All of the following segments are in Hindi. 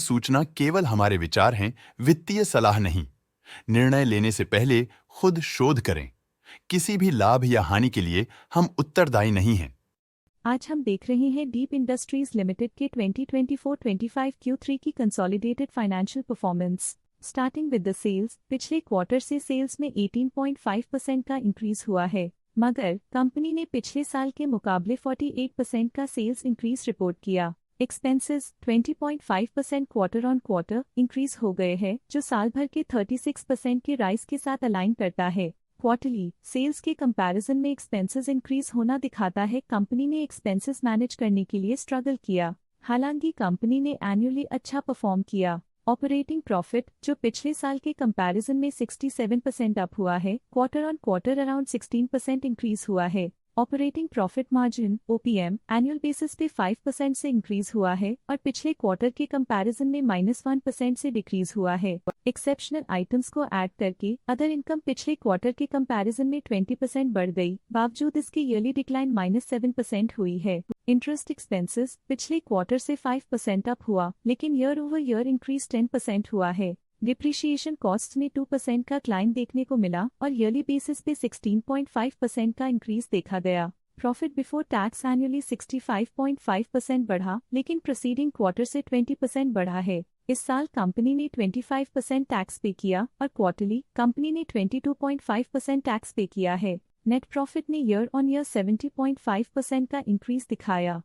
सूचना केवल हमारे विचार हैं, वित्तीय सलाह नहीं। निर्णय लेने से पहले खुद शोध करें। किसी भी लाभ या हानि के लिए हम उत्तरदायी नहीं हैं। आज हम देख रहे हैं डीप इंडस्ट्रीज लिमिटेड के 2024-25 Q3 की consolidated financial performance. Starting with the sales, पिछले क्वार्टर से सेल्स में 18.5% का इंक्रीज हुआ है, मगर कंपनी ने पिछले साल के मुकाबले 48% का सेल्स इंक्रीज रिपोर्ट किया। Expenses 20.5% quarter on quarter increase हो गए हैं, जो साल भर के 36% के राइज के साथ अलाइन करता है। क्वार्टरली सेल्स के कंपैरिजन में एक्सपेंसेस इंक्रीज होना दिखाता है कंपनी ने एक्सपेंसेस मैनेज करने के लिए स्ट्रगल किया। हालांकि कंपनी ने एनुअली अच्छा परफॉर्म किया। ऑपरेटिंग प्रॉफिट, जो पिछले साल के कंपैरिजन में 67% अप हुआ है, quarter on quarter around 16% increase हुआ है। Operating profit margin OPM annual basis पे 5% से इंक्रीज हुआ है और पिछले क्वार्टर के कंपैरिजन में -1% से डिक्रीज हुआ है। एक्सेप्शनल आइटम्स को ऐड करके अदर इनकम पिछले क्वार्टर के कंपैरिजन में 20% बढ़ गई, बावजूद इसके ईयरली डिक्लाइन -7% हुई है। इंटरेस्ट एक्सपेंसेस पिछले क्वार्टर से 5% अप हुआ, लेकिन ईयर ओवर ईयर इंक्रीज 10% हुआ है। डिप्रिशिएशन कॉस्ट में 2% का क्लाइन देखने को मिला और ईयरली बेसिस पे 16.5% का इंक्रीज देखा गया। प्रॉफिट बिफोर टैक्स एनुअली 65.5% बढ़ा, लेकिन प्रीसीडिंग क्वार्टर से 20% बढ़ा है। इस साल कंपनी ने 25% टैक्स पे किया और क्वार्टरली कंपनी ने 22.5% टैक्स पे किया है। नेट प्रॉफिट ने ईयर ऑन ईयर 70.5% का इंक्रीज दिखाया,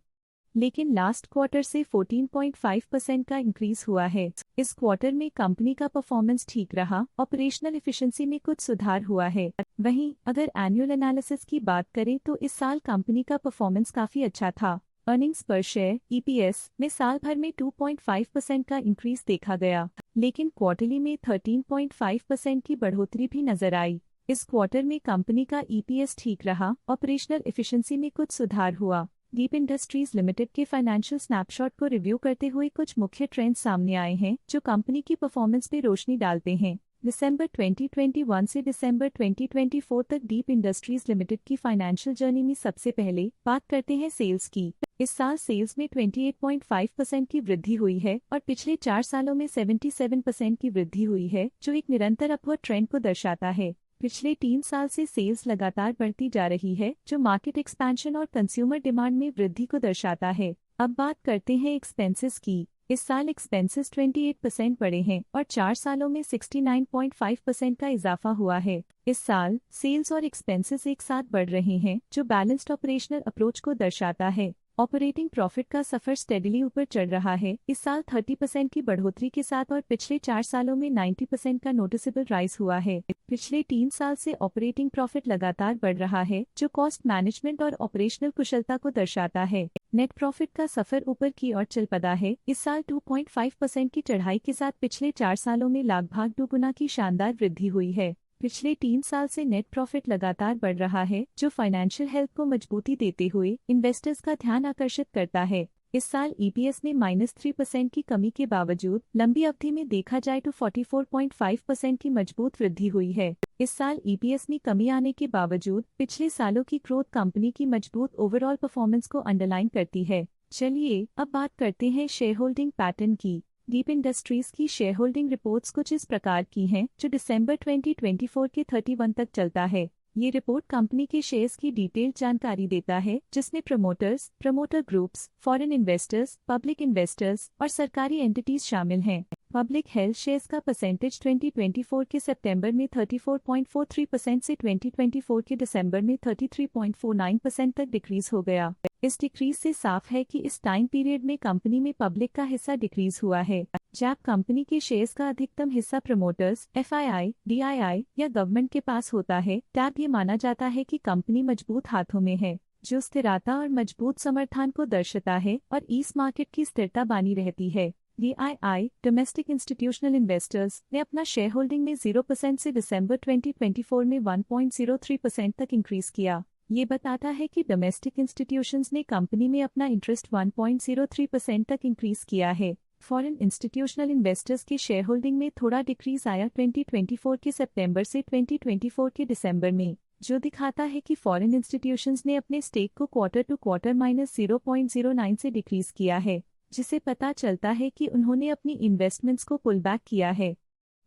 लेकिन लास्ट क्वार्टर से 14.5% का इंक्रीज हुआ है। इस क्वार्टर में कंपनी का परफॉर्मेंस ठीक रहा, ऑपरेशनल एफिशिएंसी में कुछ सुधार हुआ है। वहीं अगर एनुअल एनालिसिस की बात करें तो इस साल कंपनी का परफॉर्मेंस काफी अच्छा था। अर्निंग्स पर शेयर EPS में साल भर में 2.5% का इंक्रीज देखा गया, लेकिन क्वार्टरली में 13.5% की बढ़ोतरी भी नजर आई। इस क्वार्टर में कंपनी का EPS ठीक रहा, ऑपरेशनल एफिशिएंसी में कुछ सुधार हुआ। डीप इंडस्ट्रीज लिमिटेड के फाइनेंशियल स्नैपशॉट को रिव्यू करते हुए कुछ मुख्य ट्रेंड्स सामने आए हैं जो कंपनी की परफॉर्मेंस पे रोशनी डालते हैं। दिसंबर 2021 से दिसंबर 2024 तक डीप इंडस्ट्रीज लिमिटेड की फाइनेंशियल जर्नी में सबसे पहले बात करते हैं सेल्स की। इस साल सेल्स में 28.5% की वृद्धि हुई है और पिछले 4 सालों में 77% की वृद्धि हुई है, जो एक निरंतर अपवर्ड ट्रेंड को दर्शाता है। पिछले 3 साल से सेल्स लगातार बढ़ती जा रही है, जो मार्केट एक्सपेंशन और कंज्यूमर डिमांड में वृद्धि को दर्शाता है। अब बात करते हैं एक्सपेंसेस की। इस साल एक्सपेंसेस 28% बढ़े हैं और 4 सालों में 69.5% का इजाफा हुआ है। इस साल सेल्स और एक्सपेंसेस एक साथ बढ़ रहे हैं, जो बैलेंस्ड ऑपरेशनल अप्रोच को दर्शाता है। ऑपरेटिंग प्रॉफिट का सफर स्टेडली ऊपर चढ़ रहा है, इस साल 30% की बढ़ोतरी के साथ और पिछले 4 सालों में 90% का नोटिसेबल राइज हुआ है। पिछले 3 साल से ऑपरेटिंग प्रॉफिट लगातार बढ़ रहा है, जो कॉस्ट मैनेजमेंट और ऑपरेशनल कुशलता को दर्शाता है। नेट प्रॉफिट का सफर ऊपर की ओर चल पड़ा है, इस साल 2.5% की चढ़ाई के साथ पिछले 4 सालों में लगभग 2 गुना की शानदार वृद्धि हुई है। पिछले 3 साल से नेट प्रॉफिट लगातार बढ़ रहा है, जो फाइनेंशियल हेल्थ को मजबूती देते हुए इन्वेस्टर्स का ध्यान आकर्षित करता है। इस साल EPS में -3% की कमी के बावजूद लंबी अवधि में देखा जाए तो 44.5% की मजबूत वृद्धि हुई है। इस साल EPS में कमी आने के बावजूद पिछले सालों की ग्रोथ कंपनी की मजबूत ओवरऑल परफॉर्मेंस को अंडरलाइन करती है। चलिए अब बात करते हैं शेयर होल्डिंग पैटर्न की। डीप इंडस्ट्रीज की शेयर होल्डिंग रिपोर्ट्स कुछ इस प्रकार की हैं, जो दिसंबर 2024 के 31 तक चलता है। ये रिपोर्ट कंपनी के शेयर्स की डिटेल्ड जानकारी देता है, जिसमें promoters, promoter groups, foreign investors, public investors और सरकारी एंटिटीज शामिल हैं। पब्लिक हेल्थ शेयर्स का परसेंटेज 2024 के सितंबर में 34.43% से 2024 के दिसंबर में 33.49% तक डिक्रीज हो गया। इस डिक्रीज से साफ है कि इस टाइम पीरियड में कंपनी में पब्लिक का हिस्सा डिक्रीज हुआ है। जब कंपनी के शेयर्स का अधिकतम हिस्सा प्रमोटर्स, FII, DII या गवर्नमेंट के पास होता है, तब ये माना जाता है कि कंपनी मजबूत हाथों में है, जो स्थिरता और मजबूत समर्थन को दर्शाता है और इस मार्केट की स्थिरता बनी रहती है। DII, डोमेस्टिक इंस्टीट्यूशनल इन्वेस्टर्स, ने अपना शेयर होल्डिंग में 0% से दिसंबर 2024 में 1.03% तक इंक्रीज किया। ये बताता है कि डोमेस्टिक इंस्टीट्यूशंस ने कंपनी में अपना इंटरेस्ट 1.03% तक इंक्रीज किया है। फॉरेन इंस्टीट्यूशनल इन्वेस्टर्स के शेयर होल्डिंग में थोड़ा डिक्रीज आया 2024 के सितंबर से 2024 के दिसंबर में, जो दिखाता है कि फॉरेन इंस्टीट्यूशंस ने अपने स्टेक को क्वार्टर टू क्वार्टर -0.09 से डिक्रीज किया है। जिसे पता चलता है कि उन्होंने अपनी इन्वेस्टमेंट्स को पुल बैक किया है।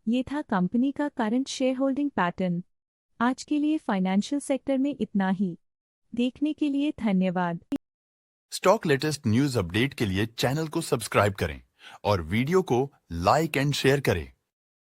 ये था कंपनी का करंट शेयर होल्डिंग पैटर्न। आज के लिए फाइनेंशियल सेक्टर में इतना ही। देखने के लिए धन्यवाद। स्टॉक लेटेस्ट न्यूज अपडेट के लिए चैनल को सब्सक्राइब करें और वीडियो को लाइक एंड शेयर करें।